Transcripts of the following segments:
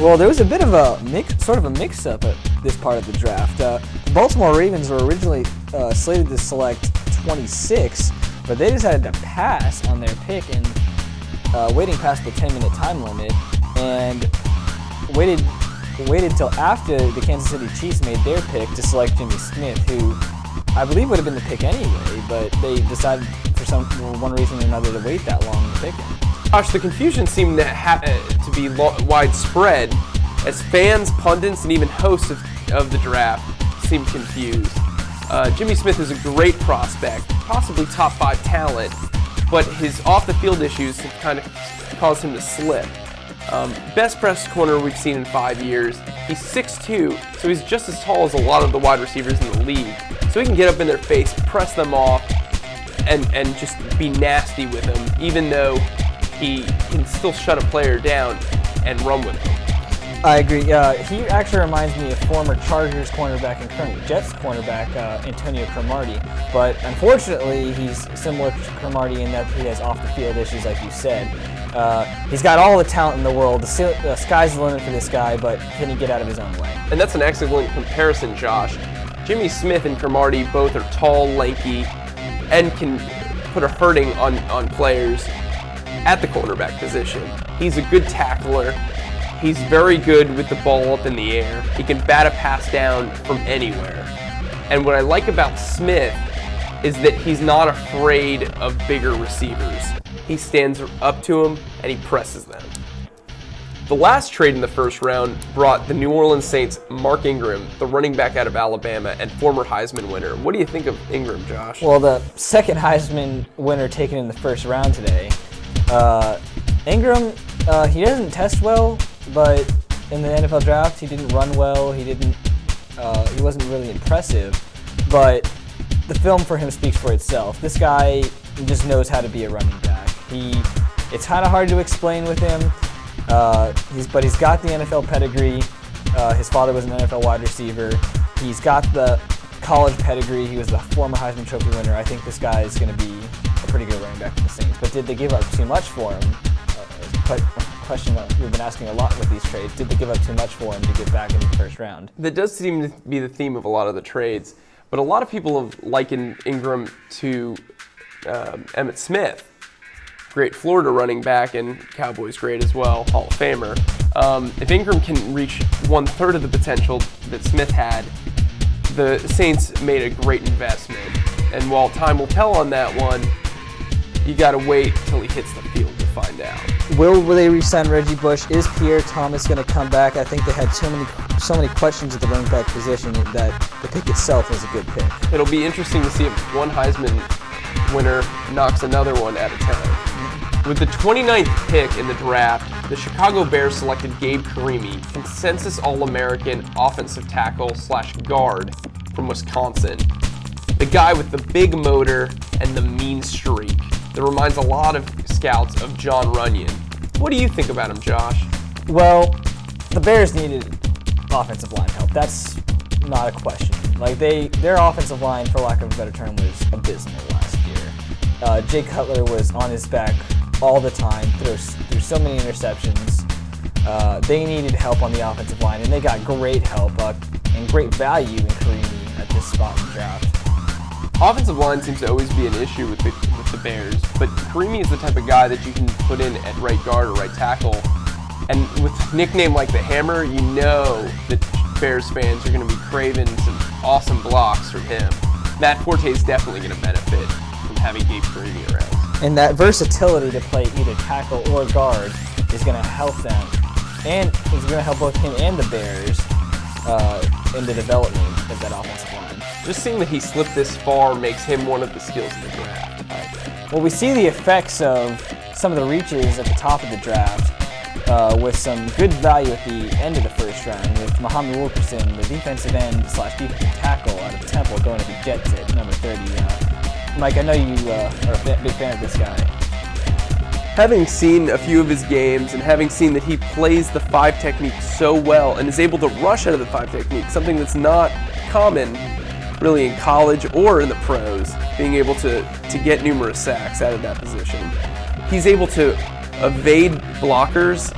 Well, there was a bit of a mix-up at this part of the draft. The Baltimore Ravens were originally slated to select 26, but they decided to pass on their pick and waiting past the 10-minute time limit and waited till after the Kansas City Chiefs made their pick to select Jimmy Smith, who I believe would have been the pick anyway, but they decided for one reason or another to wait that long to pick him. Gosh, the confusion seemed to be widespread as fans, pundits, and even hosts of the draft seemed confused. Jimmy Smith is a great prospect, possibly top 5 talent, but his off-the-field issues have kind of caused him to slip. Best press corner we've seen in 5 years. He's 6'2", so he's just as tall as a lot of the wide receivers in the league. So he can get up in their face, press them off, and just be nasty with them, even though he can still shut a player down and run with them. I agree. He actually reminds me of former Chargers cornerback and current Jets cornerback Antonio Cromartie. But unfortunately, he's similar to Cromartie in that he has off-the-field issues, like you said. He's got all the talent in the world. The sky's the limit for this guy, but can he get out of his own way? And that's an excellent comparison, Josh. Jimmy Smith and Cromartie both are tall, lanky, and can put a hurting on players at the cornerback position. He's a good tackler. He's very good with the ball up in the air. He can bat a pass down from anywhere. And what I like about Smith is that he's not afraid of bigger receivers. He stands up to them and he presses them. The last trade in the first round brought the New Orleans Saints Mark Ingram, the running back out of Alabama and former Heisman winner. What do you think of Ingram, Josh? Well, the second Heisman winner taken in the first round today. Ingram, he doesn't test well, but in the NFL draft, he didn't run well. He wasn't really impressive, but the film for him speaks for itself. This guy just knows how to be a running back. It's kind of hard to explain with him, but he's got the NFL pedigree. His father was an NFL wide receiver. He's got the college pedigree. He was the former Heisman Trophy winner. I think this guy is going to be a pretty good running back for the Saints. But did they give up too much for him? A question that we've been asking a lot with these trades. Did they give up too much for him to get back in the first round? That does seem to be the theme of a lot of the trades. But a lot of people have likened Ingram to Emmitt Smith. Great Florida running back and Cowboys great as well, Hall of Famer. If Ingram can reach 1/3 of the potential that Smith had, the Saints made a great investment. And while time will tell on that one, you got to wait till he hits the field to find out. Will they re-sign Reggie Bush? Is Pierre Thomas going to come back? I think they had so many questions at the running back position that the pick itself was a good pick. It'll be interesting to see if one Heisman winner knocks another one out of town. With the 29th pick in the draft, the Chicago Bears selected Gabe Carimi, consensus All-American offensive tackle / guard from Wisconsin. The guy with the big motor and the mean streak that reminds a lot of scouts of John Runyon. What do you think about him, Josh? Well, the Bears needed offensive line help. That's not a question. Like their offensive line, for lack of a better term, was abysmal last year. Jay Cutler was on his back all the time, threw so many interceptions. They needed help on the offensive line, and they got great help and great value in Carimi at this spot in the draft. Offensive line seems to always be an issue with the Bears, but Carimi is the type of guy that you can put in at right guard or right tackle. And with a nickname like the Hammer, you know that Bears fans are going to be craving some awesome blocks from him. Matt Forte is definitely going to benefit from having Gabe Carimi around. And that versatility to play either tackle or guard is going to help them. And it's going to help both him and the Bears in the development of that offensive line. Just seeing that he slipped this far makes him one of the skills of the draft. Well, we see the effects of some of the reaches at the top of the draft with some good value at the end of the first round with Muhammad Wilkerson, the defensive end / defensive tackle out of Temple, going to the Jets at number 30. Mike, I know you are a big fan of this guy. Having seen a few of his games and having seen that he plays the 5 technique so well and is able to rush out of the 5 technique, something that's not common really in college or in the pros, being able to get numerous sacks out of that position. He's able to evade blockers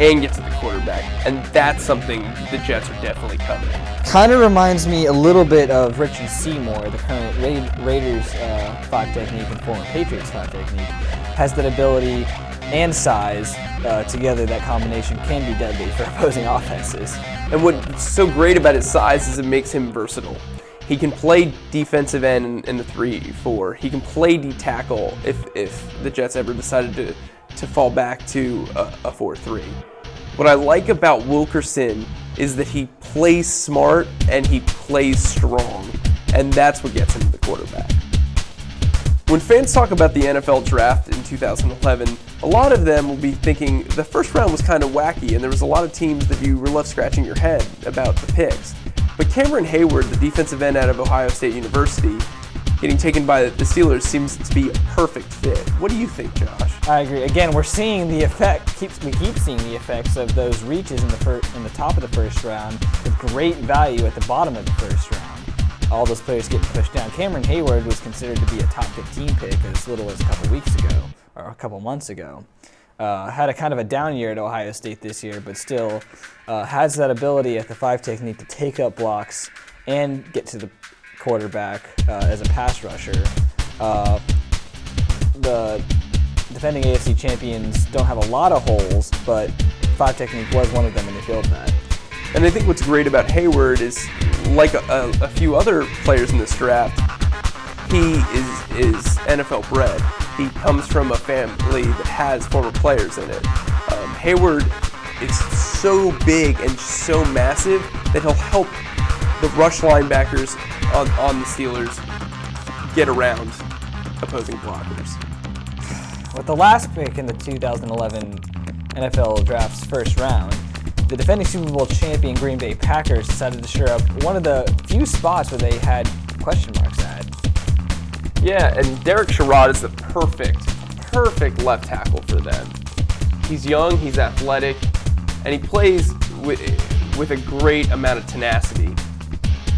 and get to the quarterback, and that's something the Jets are definitely coveting. Kind of reminds me a little bit of Richard Seymour, the current Raiders 5 technique and former Patriots 5 technique. Has that ability and size together. That combination can be deadly for opposing offenses. And what's so great about his size is it makes him versatile. He can play defensive end in the 3-4. He can play D-tackle if the Jets ever decided to fall back to a 4-3. What I like about Wilkerson is that he plays smart and he plays strong, and that's what gets him to the quarterback. When fans talk about the NFL draft in 2011, a lot of them will be thinking the first round was kind of wacky and there was a lot of teams that you were left scratching your head about the picks. But Cameron Hayward, the defensive end out of Ohio State University, getting taken by the Steelers seems to be a perfect fit. What do you think, Josh? I agree. Again, we're seeing the effect. We keep seeing the effects of those reaches in the top of the first round with great value at the bottom of the first round. All those players getting pushed down. Cameron Hayward was considered to be a top 15 pick as little as a couple weeks ago or a couple months ago. Had a kind of a down year at Ohio State this year, but still has that ability at the 5 technique to take up blocks and get to the quarterback as a pass rusher. The defending AFC champions don't have a lot of holes, but 5 technique was one of them, and they filled that. And I think what's great about Hayward is, like a few other players in this draft, he is NFL bred. He comes from a family that has former players in it. Hayward is so big and so massive that he'll help the rush linebackers on the Steelers get around opposing blockers. With the last pick in the 2011 NFL Draft's first round, the defending Super Bowl champion Green Bay Packers decided to shore up one of the few spots where they had question marks at. Yeah, and Derek Sherrod is the perfect left tackle for them. He's young, he's athletic, and he plays with a great amount of tenacity.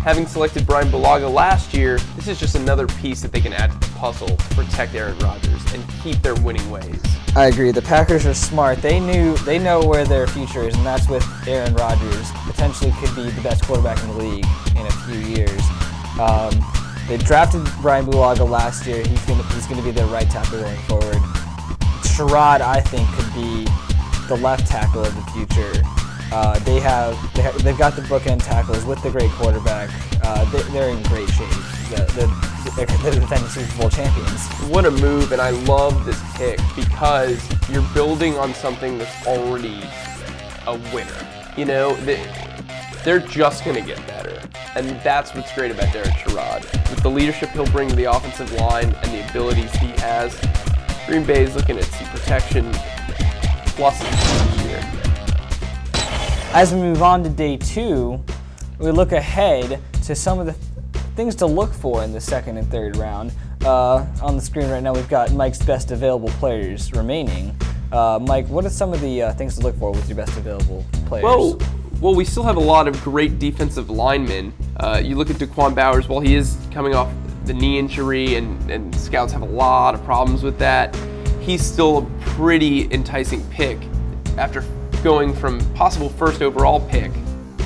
Having selected Brian Bulaga last year, this is just another piece that they can add to the puzzle to protect Aaron Rodgers and keep their winning ways. I agree. The Packers are smart. They know where their future is, and that's with Aaron Rodgers. Potentially could be the best quarterback in the league in a few years. They drafted Brian Bulaga last year. He's going to be their right tackle going forward. Sherrod, I think, could be the left tackle of the future. They've got the bookend tackles with the great quarterback. They're in great shape. They're defending Super Bowl champions. What a move, and I love this pick because you're building on something that's already a winner. You know, they're just going to get better, and that's what's great about Derek Sherrod. With the leadership he'll bring to the offensive line and the abilities he has, Green Bay is looking at some protection pluses this year. As we move on to day 2, we look ahead to some of the things to look for in the second and third round. On the screen right now, we've got Mike's best available players remaining. Mike, what are some of the things to look for with your best available players? Well, we still have a lot of great defensive linemen. You look at Daquan Bowers, while he is coming off the knee injury and scouts have a lot of problems with that, he's still a pretty enticing pick after going from possible first overall pick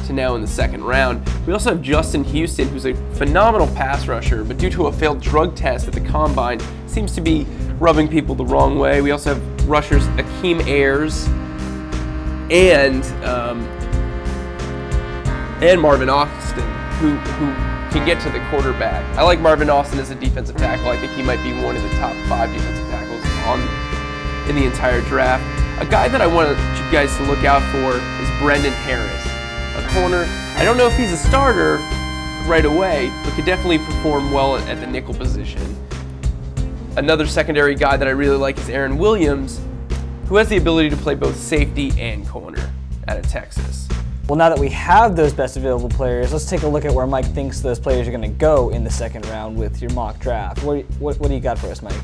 to now in the second round. We also have Justin Houston, who's a phenomenal pass rusher, but due to a failed drug test at the Combine, seems to be rubbing people the wrong way. We also have rushers Akeem Ayers and Marvin Austin, who can get to the quarterback. I like Marvin Austin as a defensive tackle. I think he might be one of the top 5 defensive tackles in the entire draft. A guy that I want you guys to look out for is Brendan Harris, a corner. I don't know if he's a starter right away, but could definitely perform well at the nickel position. Another secondary guy that I really like is Aaron Williams, who has the ability to play both safety and corner out of Texas. Well, now that we have those best available players, let's take a look at where Mike thinks those players are going to go in the second round with your mock draft. What do you got for us, Mike?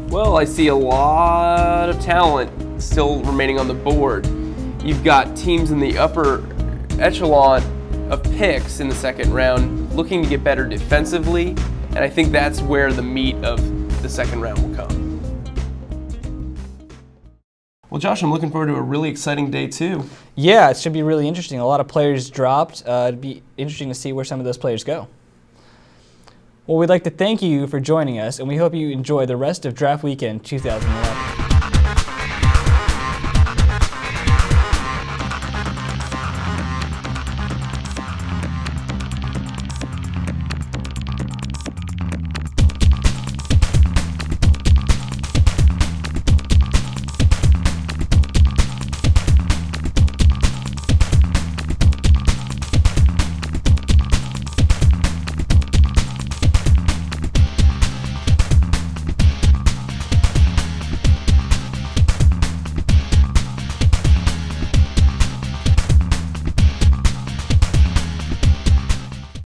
Well, I see a lot of talent still remaining on the board. You've got teams in the upper echelon of picks in the second round looking to get better defensively, and I think that's where the meat of the second round will come. Well, Josh, I'm looking forward to a really exciting day, too. Yeah, it should be really interesting. A lot of players dropped. It'd be interesting to see where some of those players go. Well, we'd like to thank you for joining us, and we hope you enjoy the rest of Draft Weekend 2011.